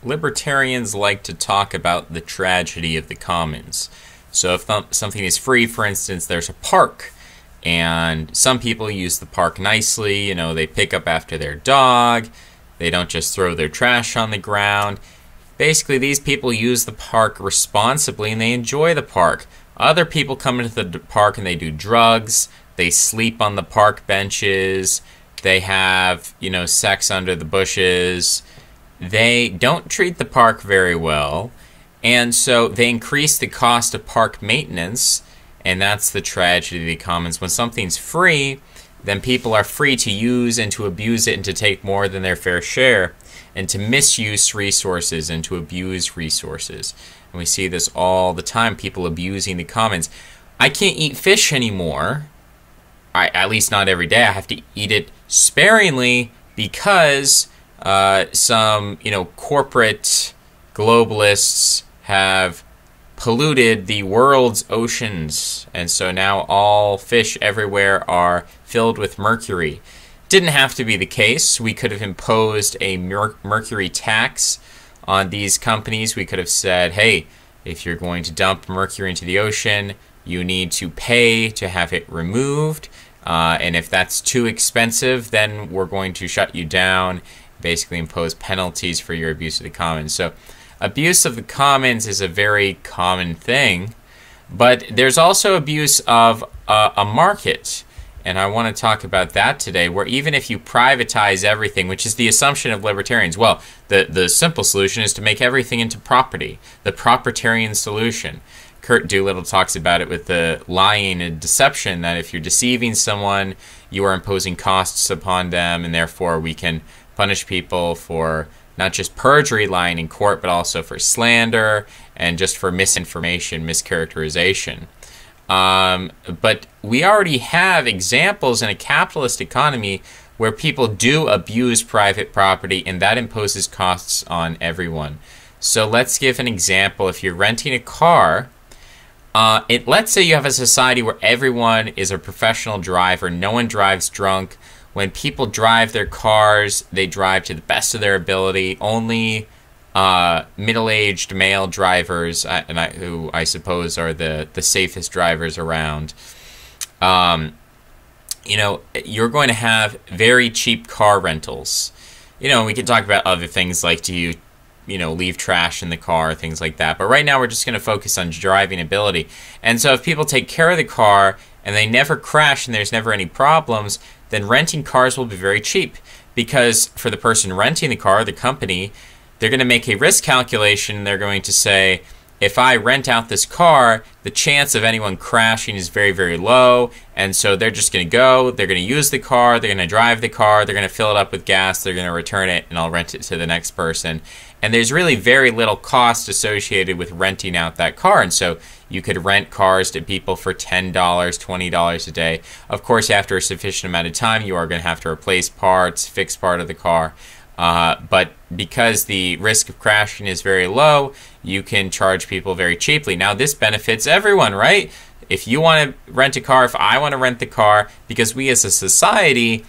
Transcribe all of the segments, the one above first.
libertarians like to talk about the tragedy of the commons. So if something is free, for instance, there's a park, and some people use the park nicely. They pick up after their dog. They don't just throw their trash on the ground. Basically, these people use the park responsibly, and they enjoy the park. Other people come into the park and they do drugs. They sleep on the park benches. They have, sex under the bushes. They don't treat the park very well. And so they increase the cost of park maintenance. And that's the tragedy of the commons. When something's free, then people are free to use and to abuse it and to take more than their fair share, and to misuse resources and to abuse resources. And we see this all the time, people abusing the commons. I can't eat fish anymore. At least not every day. I have to eat it sparingly because some, corporate globalists have polluted the world's oceans. And so now all fish everywhere are filled with mercury. Didn't have to be the case. We could have imposed a mercury tax on these companies. We could have said, hey, if you're going to dump mercury into the ocean, you need to pay to have it removed. And if that's too expensive, then we're going to shut you down, basically impose penalties for your abuse of the commons. So abuse of the commons is a very common thing, but there's also abuse of a market. And I want to talk about that today, where even if you privatize everything, which is the assumption of libertarians, well, the simple solution is to make everything into property, the propertarian solution. Kurt Doolittle talks about it with the lying and deception, that if you're deceiving someone, you are imposing costs upon them, and therefore we can punish people for not just perjury, lying in court, but also for slander and just for misinformation, mischaracterization. But we already have examples in a capitalist economy where people do abuse private property, and that imposes costs on everyone. So let's give an example. If you're renting a car, let's say you have a society where everyone is a professional driver, no one drives drunk. When people drive their cars, they drive to the best of their ability. Only middle-aged male drivers, who I suppose are the safest drivers around, you're going to have very cheap car rentals. We can talk about other things like do you leave trash in the car, things like that. But right now we're just going to focus on driving ability. And so if people take care of the car and they never crash and there's never any problems, then renting cars will be very cheap. Because for the person renting the car, the company, they're going to make a risk calculation. They're going to say, if I rent out this car, the chance of anyone crashing is very, very low. And so they're just going to go, they're going to use the car, they're going to drive the car, they're going to fill it up with gas, they're going to return it, and I'll rent it to the next person. And there's really very little cost associated with renting out that car. And so you could rent cars to people for $10, $20 a day. Of course, after a sufficient amount of time, you are going to have to replace parts, fix part of the car. But because the risk of crashing is very low, you can charge people very cheaply. Now, this benefits everyone, right? If you want to rent a car, if I want to rent the car, because we as a society,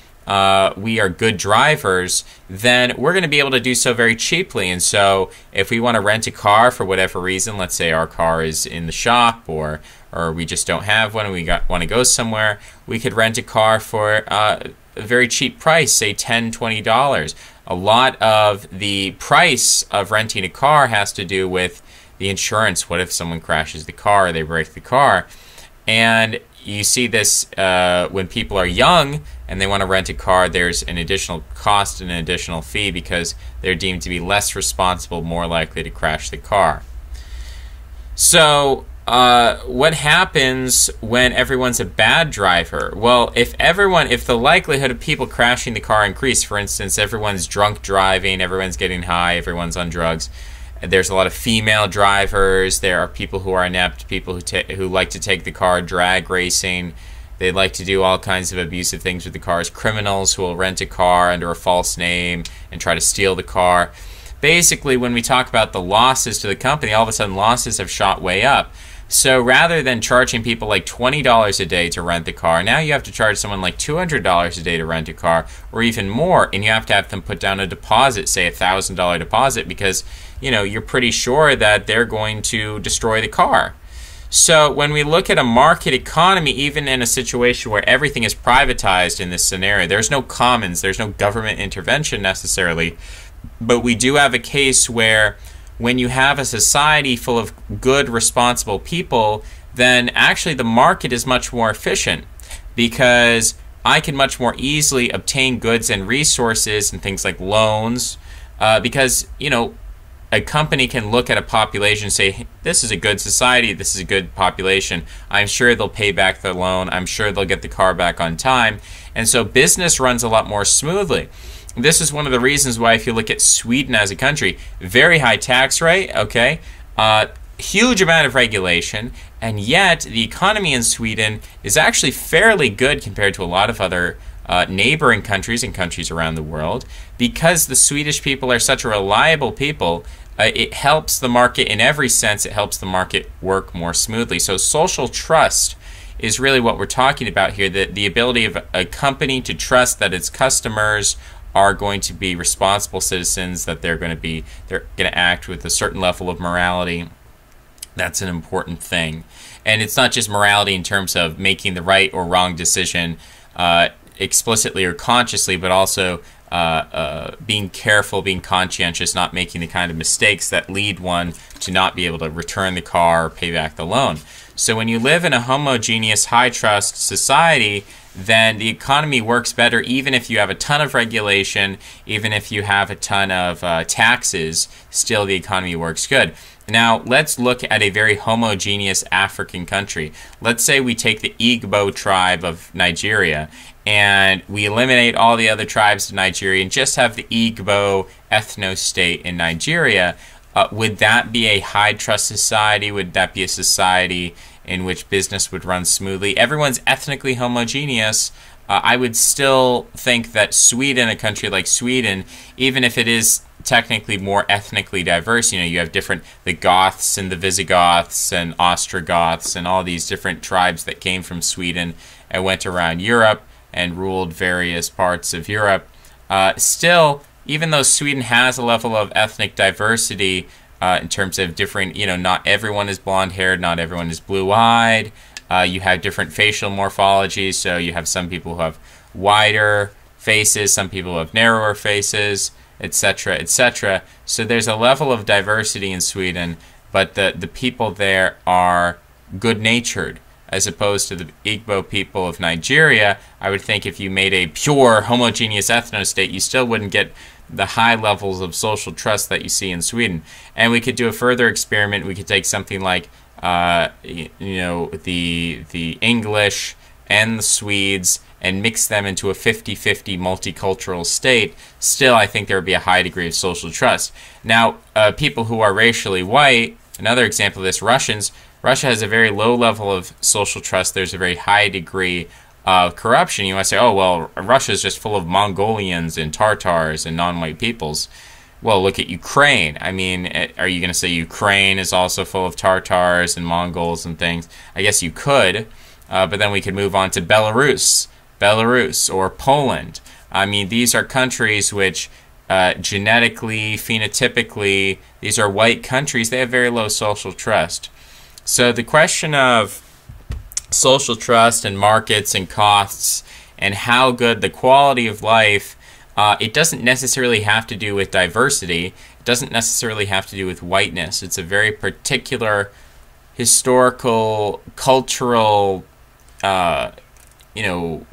we are good drivers, then we're going to be able to do so very cheaply. And so if we want to rent a car for whatever reason, let's say our car is in the shop or we just don't have one and we want to go somewhere, we could rent a car for a very cheap price, say $10, $20. A lot of the price of renting a car has to do with the insurance. What if someone crashes the car or they break the car? And you see this when people are young and they want to rent a car, there's an additional cost and an additional fee because they're deemed to be less responsible, more likely to crash the car. So what happens when everyone's a bad driver? Well, if the likelihood of people crashing the car increase, for instance, everyone's drunk driving, everyone's getting high, everyone's on drugs, there's a lot of female drivers, there are people who are inept, people who like to take the car drag racing, they like to do all kinds of abusive things with the cars, criminals who will rent a car under a false name and try to steal the car. Basically, when we talk about the losses to the company, all of a sudden losses have shot way up. So rather than charging people like $20 a day to rent the car, now you have to charge someone like $200 a day to rent a car, or even more, and you have to have them put down a deposit, say $1,000 deposit, because you're pretty sure that they're going to destroy the car. So when we look at a market economy, even in a situation where everything is privatized in this scenario, there's no commons, there's no government intervention necessarily, but we do have a case where when you have a society full of good, responsible people, then actually the market is much more efficient, because I can much more easily obtain goods and resources and things like loans, because, a company can look at a population and say, hey, this is a good society, this is a good population, I'm sure they'll pay back their loan, I'm sure they'll get the car back on time, and so business runs a lot more smoothly. This is one of the reasons why, if you look at Sweden as a country, very high tax rate, okay, huge amount of regulation, and yet the economy in Sweden is actually fairly good compared to a lot of other neighboring countries and countries around the world, because the Swedish people are such a reliable people. It helps the market in every sense. It helps the market work more smoothly. So social trust is really what we're talking about here, the ability of a company to trust that its customers are going to be responsible citizens, that they're going to act with a certain level of morality. That's an important thing. And it's not just morality in terms of making the right or wrong decision explicitly or consciously, but also being careful, being conscientious, not making the kind of mistakes that lead one to not be able to return the car or pay back the loan. So when you live in a homogeneous, high-trust society, then the economy works better, even if you have a ton of regulation, even if you have a ton of taxes, still the economy works good. Now, let's look at a very homogeneous African country. Let's say we take the Igbo tribe of Nigeria, and we eliminate all the other tribes of Nigeria and just have the Igbo ethno-state in Nigeria. Would that be a high-trust society? Would that be a society in which business would run smoothly? Everyone's ethnically homogeneous. I would still think that Sweden, a country like Sweden, even if it is technically more ethnically diverse, you have the Goths and the Visigoths and Ostrogoths and all these different tribes that came from Sweden and went around Europe and ruled various parts of Europe. Still, even though Sweden has a level of ethnic diversity in terms of different, not everyone is blonde-haired, not everyone is blue-eyed. You have different facial morphologies, so you have some people who have wider faces, some people who have narrower faces, etc., etc. So there's a level of diversity in Sweden, but the people there are good-natured, as opposed to the Igbo people of Nigeria. I would think if you made a pure homogeneous ethno-state, you still wouldn't get the high levels of social trust that you see in Sweden. And we could do a further experiment. We could take something like the English and the Swedes and mix them into a 50-50 multicultural state. Still, I think there would be a high degree of social trust. Now, people who are racially white, another example of this, Russians. Russia has a very low level of social trust. There's a very high degree of corruption. You might say, oh, well, Russia is just full of Mongolians and Tartars and non-white peoples. Well, look at Ukraine. I mean, are you going to say Ukraine is also full of Tartars and Mongols and things? I guess you could, but then we could move on to Belarus, or Poland. I mean, these are countries which genetically, phenotypically, these are white countries. They have very low social trust. So the question of social trust and markets and costs and how good the quality of life, it doesn't necessarily have to do with diversity. It doesn't necessarily have to do with whiteness. It's a very particular historical, cultural,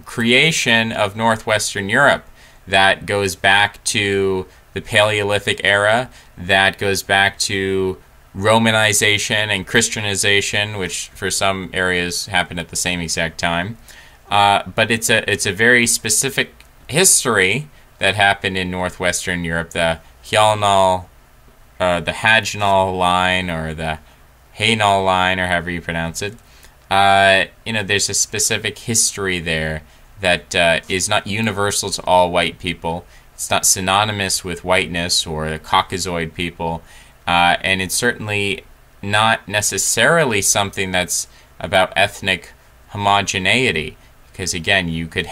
creation of Northwestern Europe that goes back to the Paleolithic era, that goes back to Romanization and Christianization, which for some areas happened at the same exact time. But it's a very specific history that happened in Northwestern Europe. The Hjalnal, the Hagnal line, or the Haynal line, or however you pronounce it. There's a specific history there that is not universal to all white people. It's not synonymous with whiteness or the Caucasoid people. And it's certainly not necessarily something that's about ethnic homogeneity. Because again, you could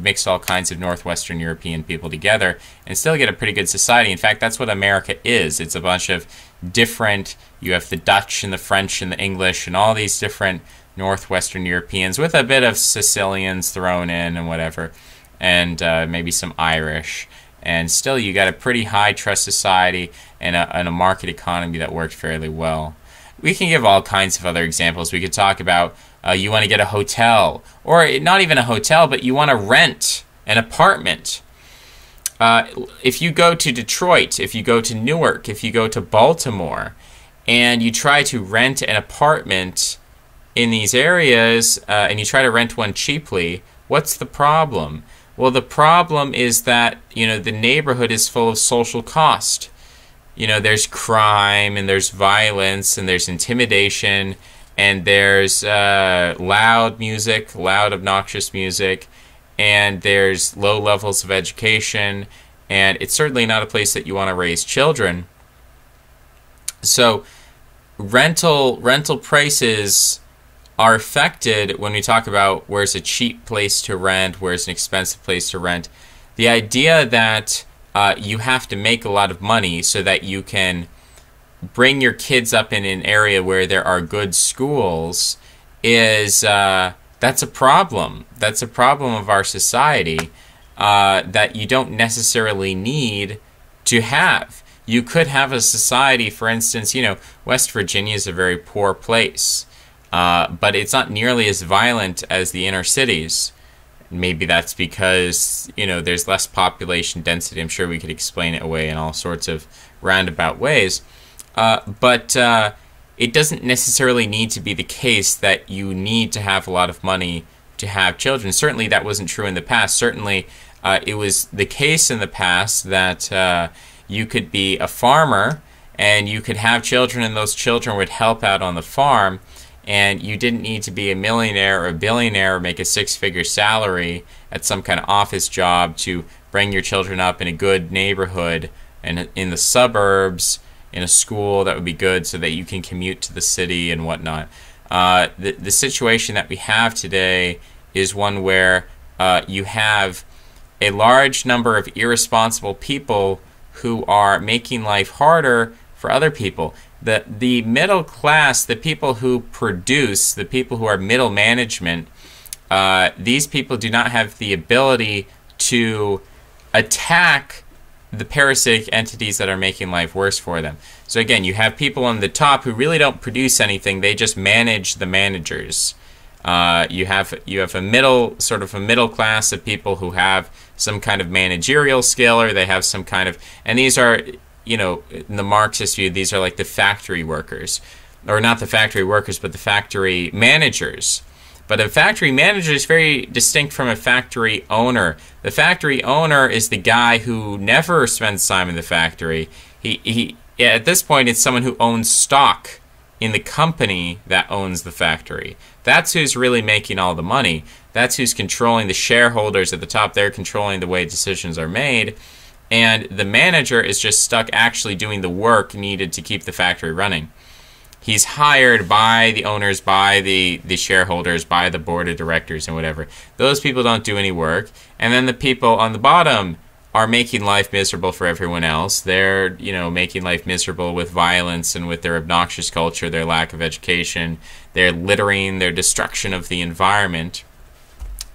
mix all kinds of Northwestern European people together and still get a pretty good society. In fact, that's what America is. It's a bunch of different, you have the Dutch and the French and the English and all these different Northwestern Europeans with a bit of Sicilians thrown in and whatever, and maybe some Irish. And still you got a pretty high trust society and a market economy that worked fairly well. We can give all kinds of other examples. We could talk about you want to get a hotel, or not even a hotel, but you want to rent an apartment. If you go to Detroit, if you go to Newark, if you go to Baltimore, and you try to rent an apartment in these areas, and you try to rent one cheaply, what's the problem? Well, the problem is that, the neighborhood is full of social cost. There's crime, and there's violence, and there's intimidation, and there's loud music, loud, obnoxious music, and there's low levels of education, and it's certainly not a place that you want to raise children. So rental prices are affected when we talk about where's a cheap place to rent, where's an expensive place to rent. The idea that you have to make a lot of money so that you can bring your kids up in an area where there are good schools is that's a problem. That's a problem of our society that you don't necessarily need to have. You could have a society, for instance, West Virginia is a very poor place, but it's not nearly as violent as the inner cities. Maybe that's because, there's less population density. I'm sure we could explain it away in all sorts of roundabout ways. But it doesn't necessarily need to be the case that you need to have a lot of money to have children. Certainly that wasn't true in the past. Certainly it was the case in the past that you could be a farmer and you could have children, and those children would help out on the farm, and you didn't need to be a millionaire or a billionaire or make a six-figure salary at some kind of office job to bring your children up in a good neighborhood and in the suburbs, in a school that would be good so that you can commute to the city and whatnot. The situation that we have today is one where you have a large number of irresponsible people who are making life harder for other people. The middle class, the people who produce, the people who are middle management, these people do not have the ability to attack the parasitic entities that are making life worse for them. So again, you have people on the top who really don't produce anything, they just manage the managers. You have a middle class of people who have some kind of managerial skill, or they have some kind of, and these are, in the Marxist view, these are like the factory workers, or not the factory workers, but the factory managers. But a factory manager is very distinct from a factory owner. The factory owner is the guy who never spends time in the factory. He at this point, it's someone who owns stock in the company that owns the factory. That's who's really making all the money. That's who's controlling the shareholders at the top. They're controlling the way decisions are made. And the manager is just stuck actually doing the work needed to keep the factory running. He's hired by the owners, by the shareholders, by the board of directors and whatever. Those people don't do any work. And then the people on the bottom are making life miserable for everyone else. They're, making life miserable with violence and with their obnoxious culture, their lack of education, their littering, their destruction of the environment.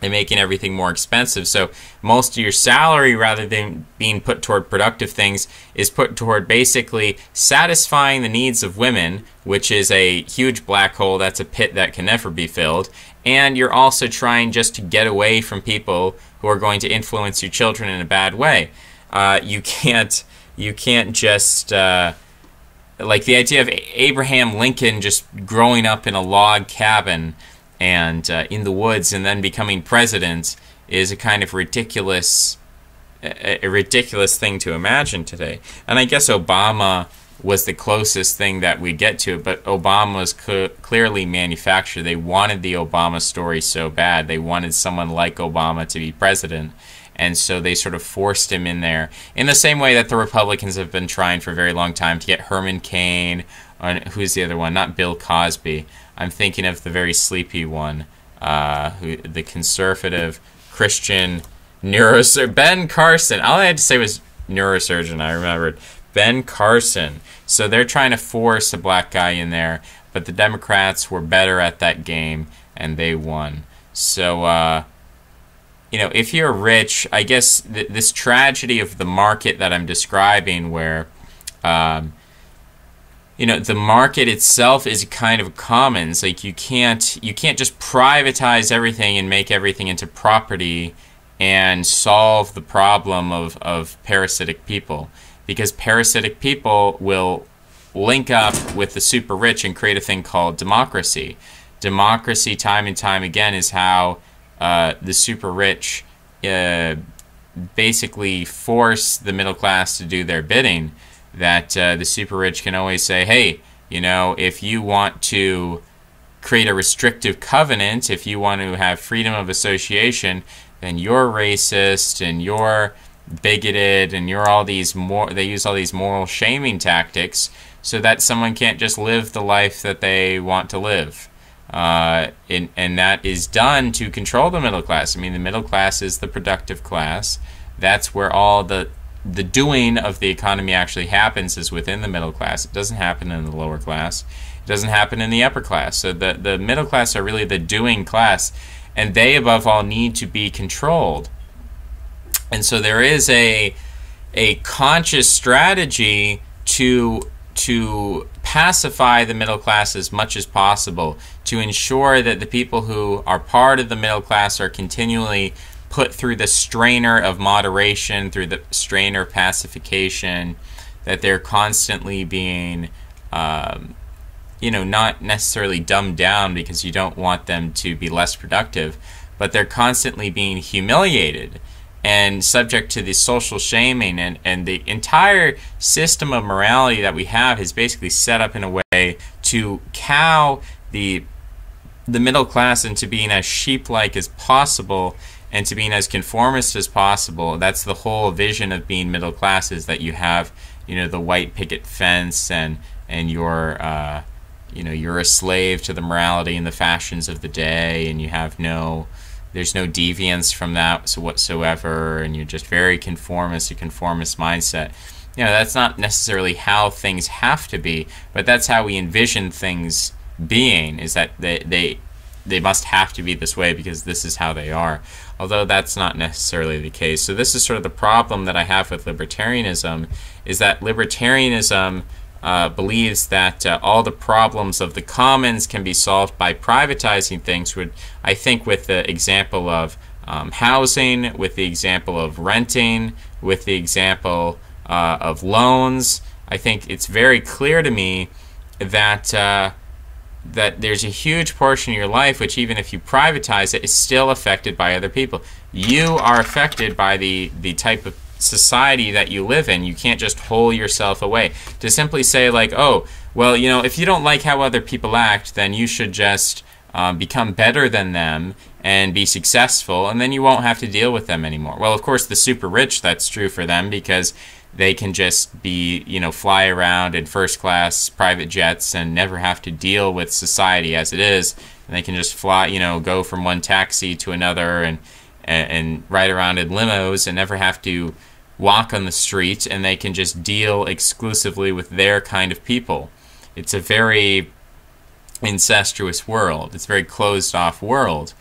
They're making everything more expensive. So most of your salary, rather than being put toward productive things, is put toward basically satisfying the needs of women, which is a huge black hole. That's a pit that can never be filled. And you're also trying just to get away from people who are going to influence your children in a bad way. You can't just, like the idea of Abraham Lincoln just growing up in a log cabin and in the woods and then becoming president is a kind of ridiculous thing to imagine today. And I guess Obama was the closest thing that we get to it, but Obama was clearly manufactured. They wanted the Obama story so bad. They wanted someone like Obama to be president, And so they sort of forced him in there, in the same way that the Republicans have been trying for a very long time to get Herman Cain, or who's the other one? Not Bill Cosby. I'm thinking of the very sleepy one, the conservative Christian neurosurgeon, Ben Carson. All I had to say was neurosurgeon, I remembered. Ben Carson. So they're trying to force a black guy in there, but the Democrats were better at that game, and they won. So, if you're rich, I guess this tragedy of the market that I'm describing, where, the market itself is kind of a commons. Like you can't just privatize everything and make everything into property and solve the problem of parasitic people, because parasitic people will link up with the super rich and create a thing called democracy. Democracy, time and time again, is how the super rich basically force the middle class to do their bidding. That the super rich can always say, hey, if you want to create a restrictive covenant, if you want to have freedom of association, then you're racist and you're bigoted and you're all these they use all these moral shaming tactics so that someone can't just live the life that they want to live. And that is done to control the middle class. I mean, the middle class is the productive class. That's where all the doing of the economy actually happens, is within the middle class. It doesn't happen in the lower class. It doesn't happen in the upper class. So the middle class are really the doing class, and they, above all, need to be controlled. And so there is a conscious strategy to pacify the middle class as much as possible, to ensure that the people who are part of the middle class are continually put through the strainer of moderation, through the strainer of pacification, that they're constantly being, not necessarily dumbed down because you don't want them to be less productive, but they're constantly being humiliated and subject to the social shaming, and the entire system of morality that we have is basically set up in a way to cow the middle class into being as sheep-like as possible and to being as conformist as possible. That's the whole vision of being middle class, is that you have, the white picket fence, and you're a slave to the morality and the fashions of the day, and you have there's no deviance from that whatsoever, and you're just very conformist, a conformist mindset. That's not necessarily how things have to be, but that's how we envision things being, is that they must have to be this way because this is how they are, although that's not necessarily the case. So this is sort of the problem that I have with libertarianism, is that libertarianism believes that all the problems of the commons can be solved by privatizing things. I think with the example of housing, with the example of renting, with the example of loans, I think it's very clear to me that there's a huge portion of your life which, even if you privatize it, is still affected by other people. You are affected by the type of society that you live in. You can't just hole yourself away. To simply say, like, oh, well, if you don't like how other people act, then you should just become better than them and be successful, and then you won't have to deal with them anymore. Well, of course, the super rich, that's true for them, because they can just be, fly around in first-class private jets and never have to deal with society as it is. And they can just fly, go from one taxi to another and ride around in limos and never have to walk on the street, and they can just deal exclusively with their kind of people. It's a very incestuous world. It's a very closed-off world.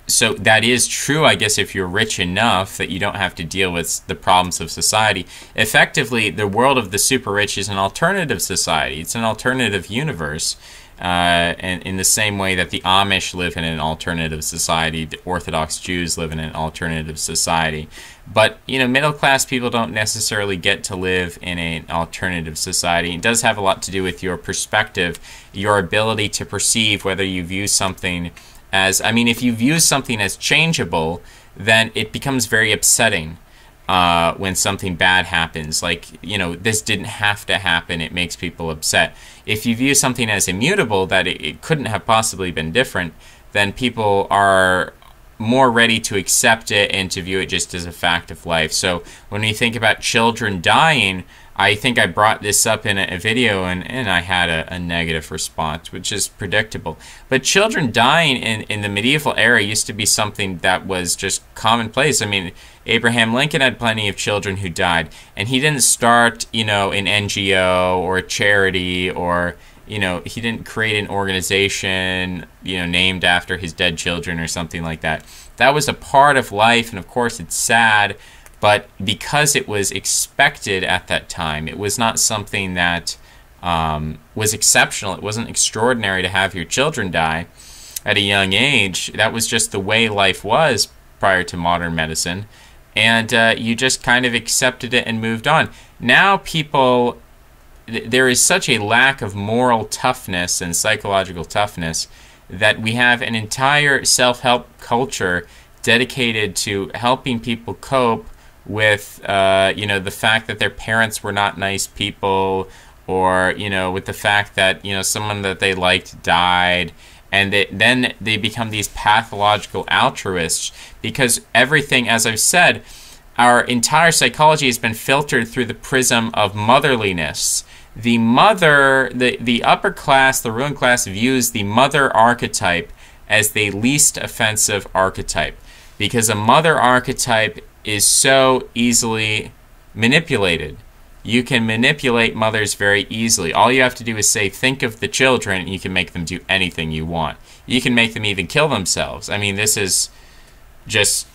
So that is true, I guess, if you're rich enough that you don't have to deal with the problems of society. Effectively, the world of the super rich is an alternative society. It's an alternative universe. And in the same way that the Amish live in an alternative society, the Orthodox Jews live in an alternative society. But, middle-class people don't necessarily get to live in an alternative society. It does have a lot to do with your perspective, your ability to perceive whether you view something as, if you view something as changeable, then it becomes very upsetting when something bad happens. Like, this didn't have to happen. It makes people upset. If you view something as immutable, that it couldn't have possibly been different, then people are more ready to accept it and to view it just as a fact of life. So when we think about children dying, I think I brought this up in a video, and I had a negative response, which is predictable. But children dying in the medieval era used to be something that was just commonplace. I mean, Abraham Lincoln had plenty of children who died, and he didn't start, an NGO or a charity, or, he didn't create an organization, named after his dead children or something like that. That was a part of life, and of course it's sad. But because it was expected at that time, it was not something that was exceptional. It wasn't extraordinary to have your children die at a young age. That was just the way life was prior to modern medicine. And you just kind of accepted it and moved on. Now people, there is such a lack of moral toughness and psychological toughness that we have an entire self-help culture dedicated to helping people cope with, the fact that their parents were not nice people, or, with the fact that, someone that they liked died, and then they become these pathological altruists, because everything, as I've said, our entire psychology has been filtered through the prism of motherliness. The mother, the upper class, the ruling class, views the mother archetype as the least offensive archetype, because a mother archetype is so easily manipulated. You can manipulate mothers very easily. All you have to do is say, think of the children, and you can make them do anything you want. You can make them even kill themselves. I mean, this is just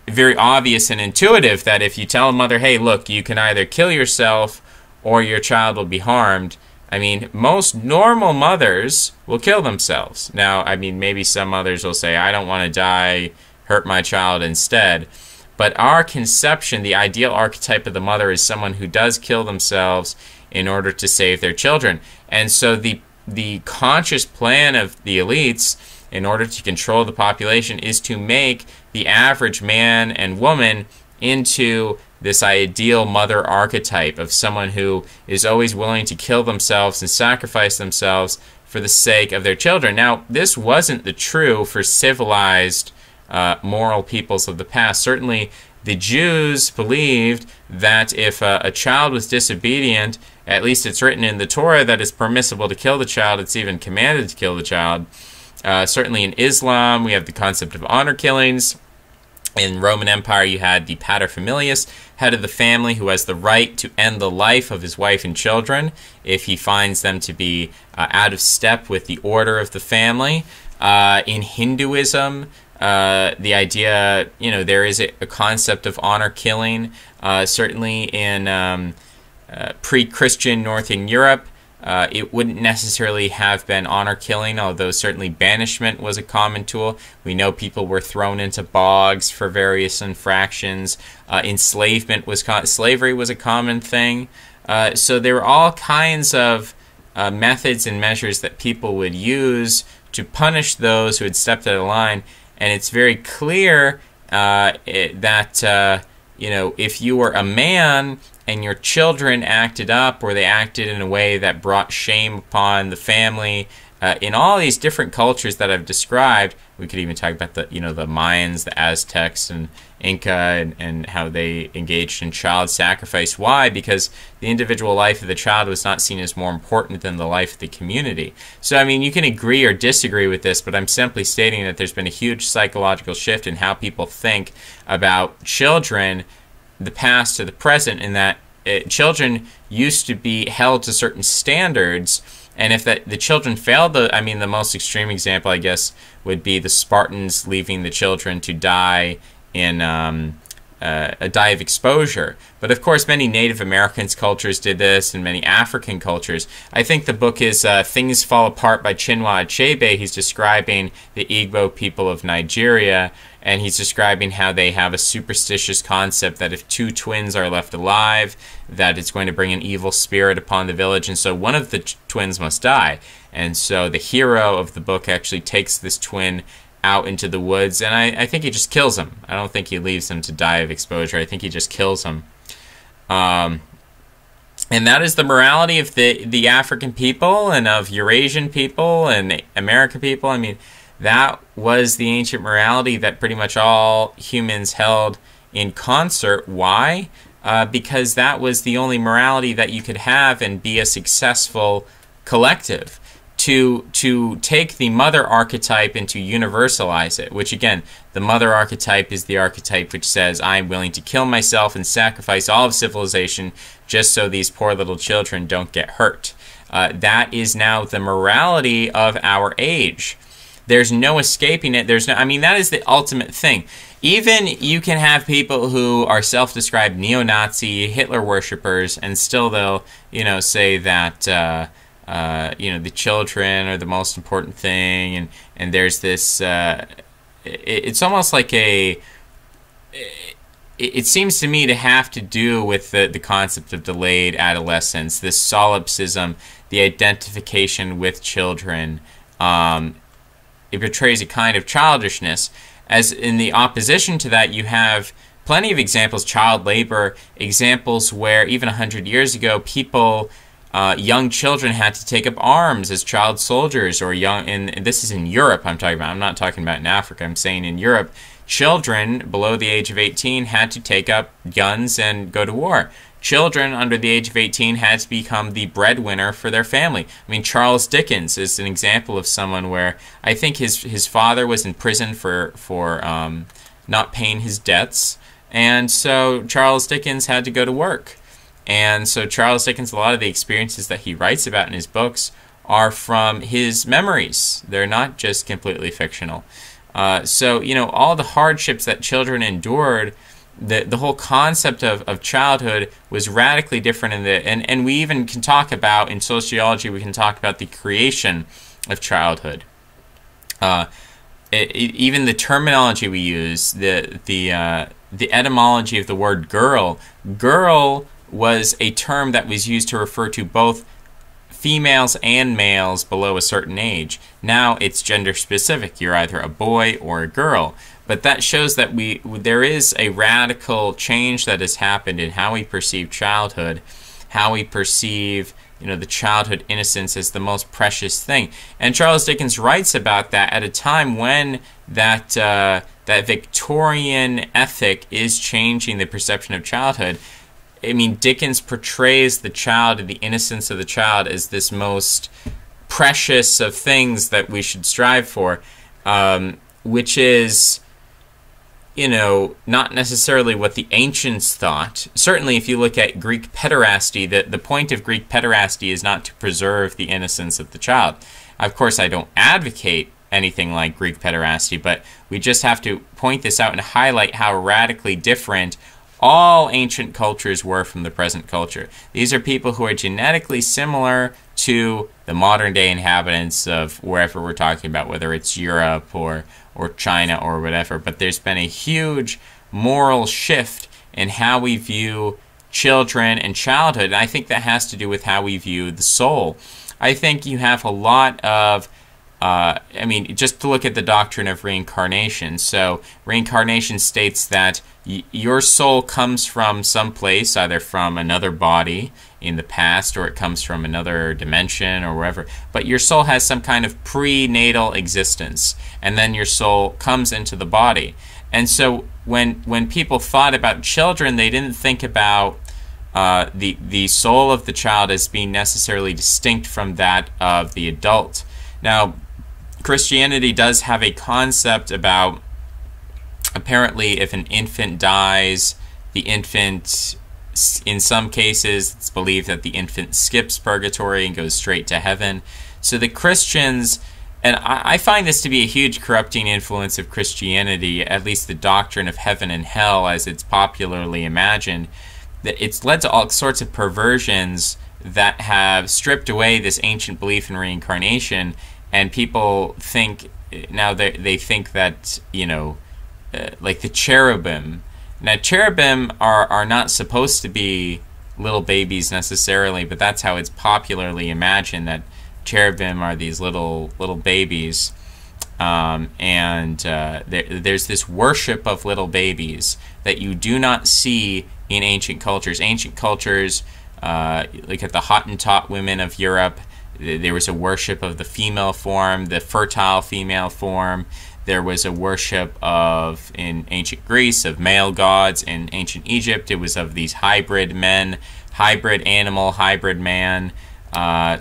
very obvious and intuitive that if you tell a mother, hey, look, you can either kill yourself or your child will be harmed. I mean, most normal mothers will kill themselves. Now, I mean, maybe some mothers will say, I don't want to die, hurt my child instead. But our conception, the ideal archetype of the mother, is someone who does kill themselves in order to save their children. And so the conscious plan of the elites, in order to control the population, is to make the average man and woman into this ideal mother archetype of someone who is always willing to kill themselves and sacrifice themselves for the sake of their children. Now, this wasn't the true for civilized moral peoples of the past. Certainly, the Jews believed that if a child was disobedient, at least it's written in the Torah that it's permissible to kill the child. It's even commanded to kill the child. Certainly in Islam, we have the concept of honor killings. In Roman Empire, you had the paterfamilias, head of the family, who has the right to end the life of his wife and children if he finds them to be out of step with the order of the family. In Hinduism, the idea, there is a concept of honor killing. Certainly in pre-Christian Northern Europe, it wouldn't necessarily have been honor killing, although certainly banishment was a common tool. We know people were thrown into bogs for various infractions. Enslavement was slavery was a common thing. So there were all kinds of methods and measures that people would use to punish those who had stepped out of line. And it's very clear that, if you were a man and your children acted up, or they acted in a way that brought shame upon the family, in all these different cultures that I've described, we could even talk about the Mayans, the Aztecs, and Inca, and how they engaged in child sacrifice. Why? Because the individual life of the child was not seen as more important than the life of the community. So, I mean, you can agree or disagree with this, but I'm simply stating that there's been a huge psychological shift in how people think about children, the past to the present, in that children used to be held to certain standards. And if the children failed, the most extreme example, I guess, would be the Spartans leaving the children to die in a die of exposure. But of course, many Native Americans cultures did this, and many African cultures. I think the book is Things Fall Apart by Chinua Achebe. He's describing the Igbo people of Nigeria, and he's describing how they have a superstitious concept that if two twins are left alive, that it's going to bring an evil spirit upon the village, and so one of the twins must die. And so the hero of the book actually takes this twin out into the woods, and I think he just kills him. I don't think he leaves him to die of exposure. I think he just kills him. And that is the morality of the African people and of Eurasian people and American people. I mean, that was the ancient morality that pretty much all humans held in concert. Why? Because that was the only morality that you could have and be a successful collective. To take the mother archetype and to universalize it, which again, the mother archetype is the archetype which says, I'm willing to kill myself and sacrifice all of civilization just so these poor little children don't get hurt. That is now the morality of our age. There's no escaping it. I mean, that is the ultimate thing. Even you can have people who are self-described neo-Nazi, Hitler worshippers, and still they'll, say that, the children are the most important thing, and there's this, it's almost like it seems to me to have to do with the concept of delayed adolescence, this solipsism, the identification with children. It portrays a kind of childishness. As in the opposition to that, you have plenty of examples, child labor, examples where even 100 years ago, people, young children had to take up arms as child soldiers, or and this is in Europe I'm talking about. I'm not talking about in Africa. I'm saying in Europe, children below the age of 18 had to take up guns and go to war. Children under the age of 18 had to become the breadwinner for their family. I mean, Charles Dickens is an example of someone where I think his father was in prison for not paying his debts, and so Charles Dickens had to go to work. And so Charles Dickens, a lot of the experiences that he writes about in his books are from his memories. They're not just completely fictional. So, all the hardships that children endured, the whole concept of childhood was radically different and we even can talk about, in sociology, we can talk about the creation of childhood. Even the terminology we use, the etymology of the word girl was a term that was used to refer to both females and males below a certain age. Now it's gender specific. You're either a boy or a girl. But that shows that there is a radical change that has happened in how we perceive childhood, how we perceive, the childhood innocence as the most precious thing. And Charles Dickens writes about that at a time when that Victorian ethic is changing the perception of childhood. I mean, Dickens portrays the child and the innocence of the child as this most precious of things that we should strive for, which is, not necessarily what the ancients thought. Certainly, if you look at Greek pederasty, the point of Greek pederasty is not to preserve the innocence of the child. Of course, I don't advocate anything like Greek pederasty, but we just have to point this out and highlight how radically different all ancient cultures were from the present culture. These are people who are genetically similar to the modern day inhabitants of wherever we're talking about, whether it's Europe or China or whatever. But there's been a huge moral shift in how we view children and childhood. And I think that has to do with how we view the soul. I think you have a lot of just to look at the doctrine of reincarnation. So reincarnation states that your soul comes from someplace, either from another body in the past or it comes from another dimension or wherever. But your soul has some kind of prenatal existence, and then your soul comes into the body. And so when people thought about children, they didn't think about the soul of the child as being necessarily distinct from that of the adult. Now, Christianity does have a concept about, apparently, if an infant dies, the infant, in some cases, it's believed that the infant skips purgatory and goes straight to heaven. So the Christians, and I find this to be a huge corrupting influence of Christianity, at least the doctrine of heaven and hell as it's popularly imagined, that it's led to all sorts of perversions that have stripped away this ancient belief in reincarnation. And people think, now they think that, like the cherubim. Now, cherubim are not supposed to be little babies necessarily, but that's how it's popularly imagined, that cherubim are these little babies. There's this worship of little babies that you do not see in ancient cultures. Ancient cultures, like at the Hottentot women of Europe, There was a worship of the female form, the fertile female form. There was a worship of, in ancient Greece, of male gods. In ancient Egypt, it was of these hybrid men, hybrid animal, hybrid man.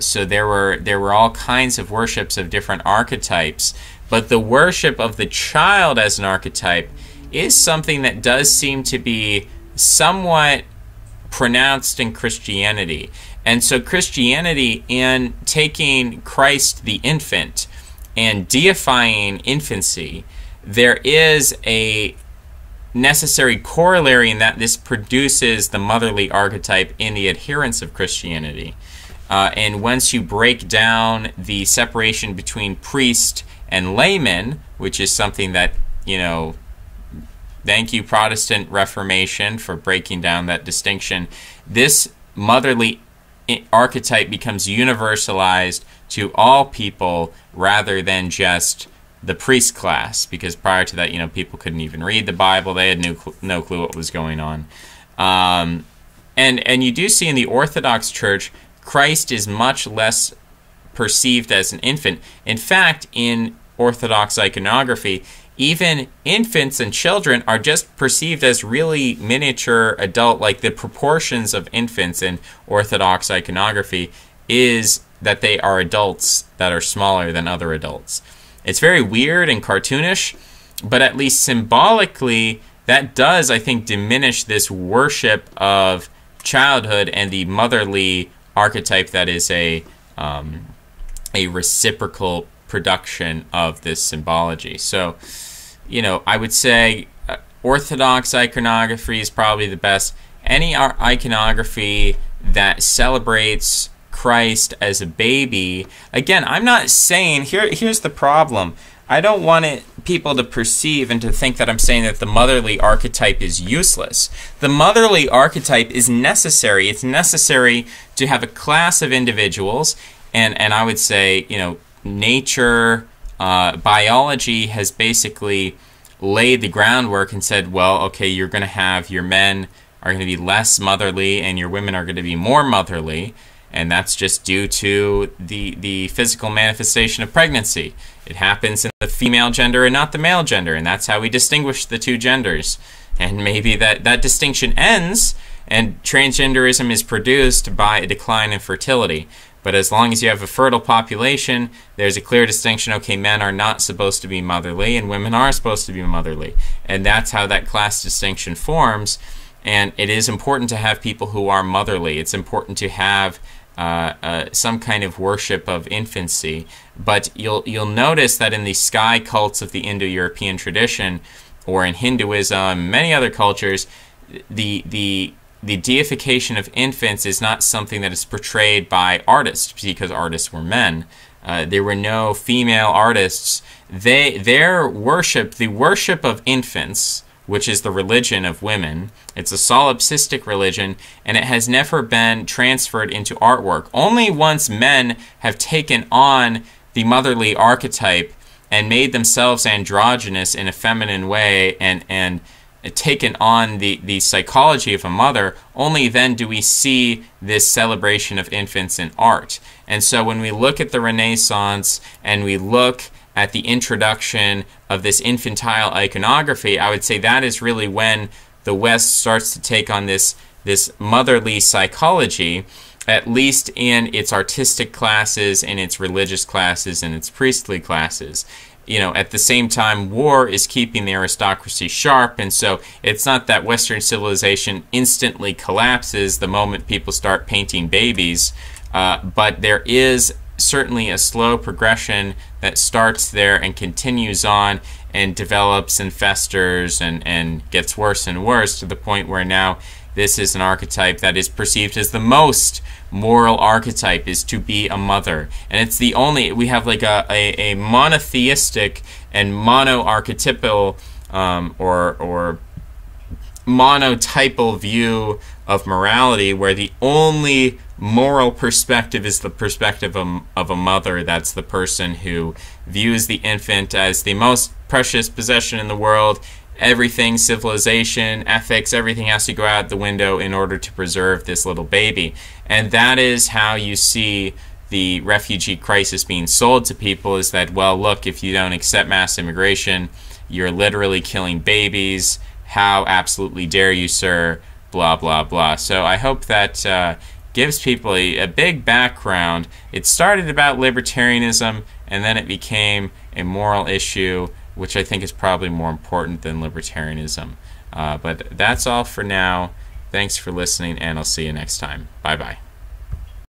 So there were all kinds of worships of different archetypes. But the worship of the child as an archetype is something that does seem to be somewhat pronounced in Christianity. And so Christianity, in taking Christ the infant and deifying infancy, there is a necessary corollary in that this produces the motherly archetype in the adherents of Christianity. And once you break down the separation between priest and layman, which is something that, thank you, Protestant Reformation, for breaking down that distinction, this motherly archetype becomes universalized to all people rather than just the priest class, because prior to that, people couldn't even read the Bible. They had no clue what was going on. And you do see in the Orthodox Church, Christ is much less perceived as an infant. In fact, in Orthodox iconography, even infants and children are just perceived as really miniature adult, like the proportions of infants in Orthodox iconography is that they are adults that are smaller than other adults. It's very weird and cartoonish, but at least symbolically, that does, I think, diminish this worship of childhood and the motherly archetype that is a reciprocal production of this symbology. So, I would say Orthodox iconography is probably the best. Any iconography that celebrates Christ as a baby, again, I'm not saying, here's the problem. I don't want people to perceive and to think that I'm saying that the motherly archetype is useless. The motherly archetype is necessary. It's necessary to have a class of individuals, and I would say, nature, biology has basically laid the groundwork and said, well, okay, you're going to have your men are going to be less motherly and your women are going to be more motherly, and that's just due to the physical manifestation of pregnancy. It happens in the female gender and not the male gender, and that's how we distinguish the two genders. And maybe that distinction ends and transgenderism is produced by a decline in fertility. But as long as you have a fertile population, there's a clear distinction. Okay, men are not supposed to be motherly and women are supposed to be motherly. And that's how that class distinction forms. And it is important to have people who are motherly. It's important to have some kind of worship of infancy. But you'll notice that in the sky cults of the Indo-European tradition, or in Hinduism, many other cultures, the deification of infants is not something that is portrayed by artists, because artists were men. There were no female artists. Their worship, the worship of infants, which is the religion of women, it's a solipsistic religion, and it has never been transferred into artwork. Only once men have taken on the motherly archetype and made themselves androgynous in a feminine way and taken on the psychology of a mother, only then do we see this celebration of infants in art. And so when we look at the Renaissance and we look at the introduction of this infantile iconography, I would say that is really when the West starts to take on this motherly psychology, at least in its artistic classes, in its religious classes, and its priestly classes. At the same time, war is keeping the aristocracy sharp, and so it's not that Western civilization instantly collapses the moment people start painting babies, but there is certainly a slow progression that starts there and continues on and develops and festers and gets worse and worse to the point where now this is an archetype that is perceived as the most moral archetype, is to be a mother. And it's the only, we have like a monotheistic and monoarchetypal or monotypal view of morality, where the only moral perspective is the perspective of a mother. That's the person who views the infant as the most precious possession in the world. Everything, civilization, ethics, everything has to go out the window in order to preserve this little baby. And that is how you see the refugee crisis being sold to people is that, well, look, if you don't accept mass immigration, you're literally killing babies. How absolutely dare you, sir? Blah, blah, blah. So I hope that gives people a big background. It started about libertarianism, and then it became a moral issue, which I think is probably more important than libertarianism. But that's all for now. Thanks for listening, and I'll see you next time. Bye-bye.